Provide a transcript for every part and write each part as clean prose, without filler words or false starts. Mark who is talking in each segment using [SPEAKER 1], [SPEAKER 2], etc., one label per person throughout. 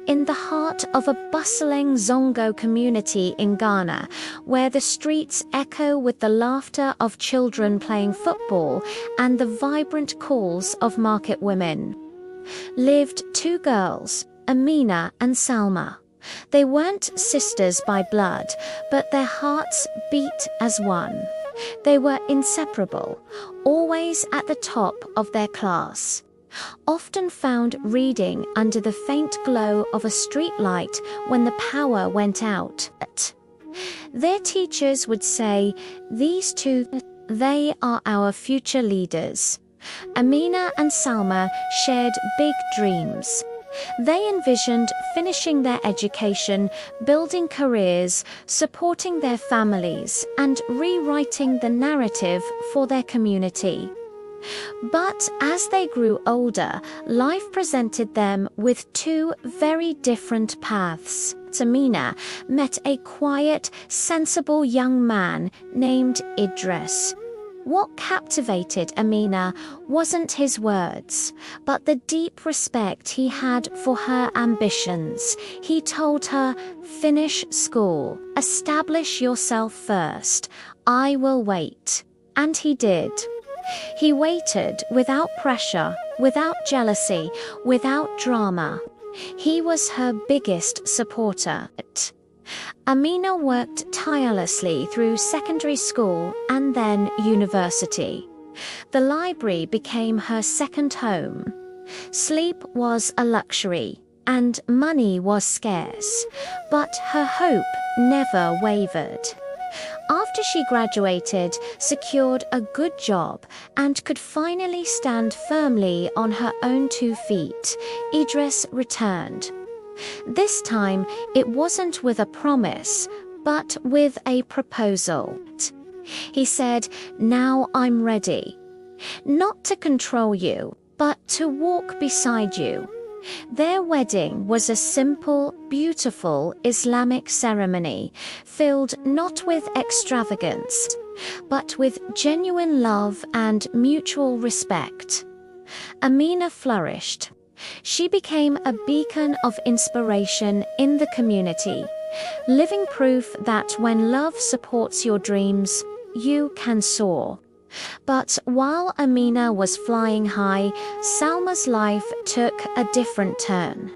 [SPEAKER 1] in the heart of a bustling Zongo community in Ghana, where the streets echo with the laughter of children playing football and the vibrant calls of market women, lived two girls, Amina and Salma. They weren't sisters by blood, but their hearts beat as one. They were inseparable, always at the top of their class, often found reading under the faint glow of a street light when the power went out. Their teachers would say, "These two, they are our future leaders." Amina and Salma shared big dreams. They envisioned finishing their education, building careers, supporting their families, and rewriting the narrative for their community. But as they grew older, life presented them with two very different paths. Amina met a quiet, sensible young man named Idris. What captivated Amina wasn't his words, but the deep respect he had for her ambitions. He told her, "Finish school, establish yourself first. I will wait." And he did. He waited without pressure, without jealousy, without drama. He was her biggest supporter. Amina worked tirelessly through secondary school and then university. The library became her second home. Sleep was a luxury, and money was scarce, but her hope never wavered. After she graduated, secured a good job, and could finally stand firmly on her own 2 feet, Idris returned. This time, it wasn't with a promise, but with a proposal. He said, "Now I'm ready. Not to control you, but to walk beside you." Their wedding was a simple, beautiful Islamic ceremony, filled not with extravagance, but with genuine love and mutual respect. Amina flourished. She became a beacon of inspiration in the community, living proof that when love supports your dreams, you can soar. But while Amina was flying high, Salma's life took a different turn.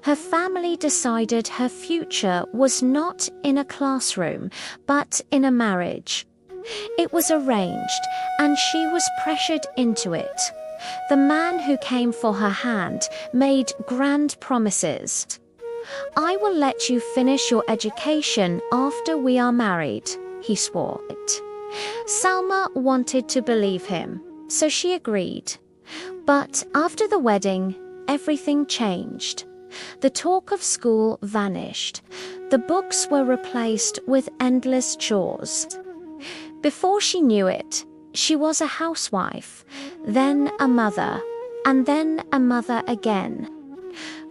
[SPEAKER 1] Her family decided her future was not in a classroom, but in a marriage. It was arranged, and she was pressured into it. The man who came for her hand made grand promises. "I will let you finish your education after we are married," he swore. Salma wanted to believe him, so she agreed. But after the wedding, everything changed. The talk of school vanished. The books were replaced with endless chores. Before she knew it, she was a housewife, then a mother, and then a mother again.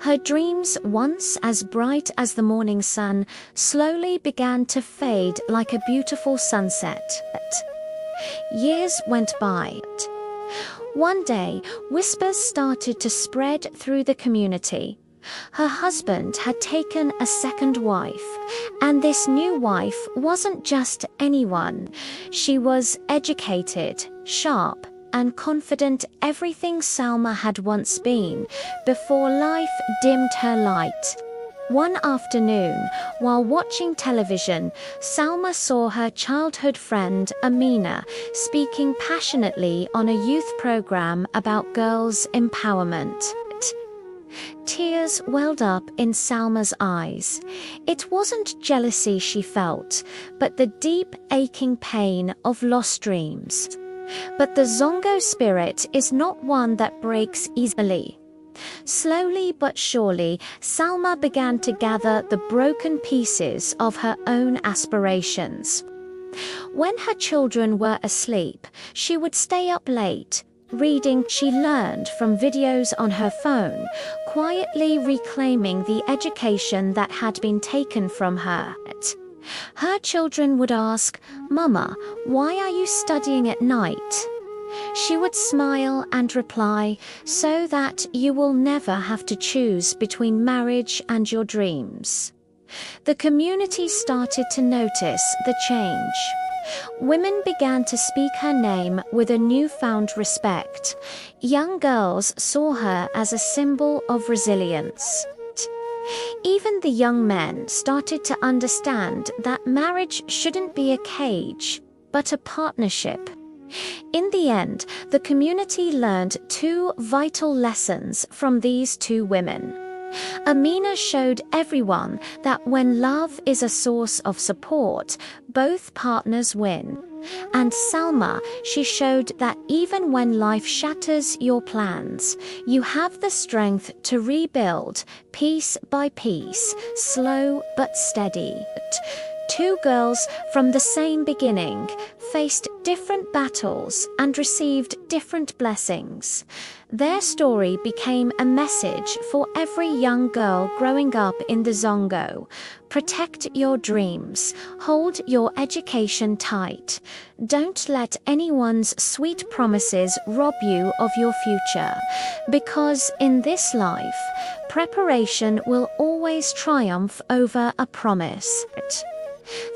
[SPEAKER 1] Her dreams, once as bright as the morning sun, slowly began to fade like a beautiful sunset. Years went by. One day, whispers started to spread through the community. Her husband had taken a second wife, and this new wife wasn't just anyone. She was educated, sharp, and confident, everything Salma had once been, before life dimmed her light. One afternoon, while watching television, Salma saw her childhood friend Amina speaking passionately on a youth program about girls' empowerment. Tears welled up in Salma's eyes. It wasn't jealousy she felt, but the deep, aching pain of lost dreams. But the Zongo spirit is not one that breaks easily. Slowly but surely, Salma began to gather the broken pieces of her own aspirations. When her children were asleep, she would stay up late, reading she learned from videos on her phone, quietly reclaiming the education that had been taken from her. Her children would ask, "Mama, why are you studying at night?" She would smile and reply, "So that you will never have to choose between marriage and your dreams." The community started to notice the change. Women began to speak her name with a newfound respect. Young girls saw her as a symbol of resilience. Even the young men started to understand that marriage shouldn't be a cage, but a partnership. In the end, the community learned two vital lessons from these two women. Amina showed everyone that when love is a source of support, both partners win. And Salma, she showed that even when life shatters your plans, you have the strength to rebuild, piece by piece, slow but steady. Two girls from the same beginning faced different battles and received different blessings. Their story became a message for every young girl growing up in the Zongo. Protect your dreams. Hold your education tight. Don't let anyone's sweet promises rob you of your future. Because in this life, preparation will always triumph over a promise.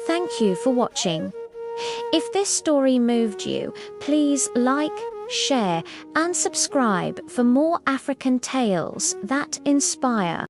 [SPEAKER 1] Thank you for watching. If this story moved you, please like, share, and subscribe for more African tales that inspire.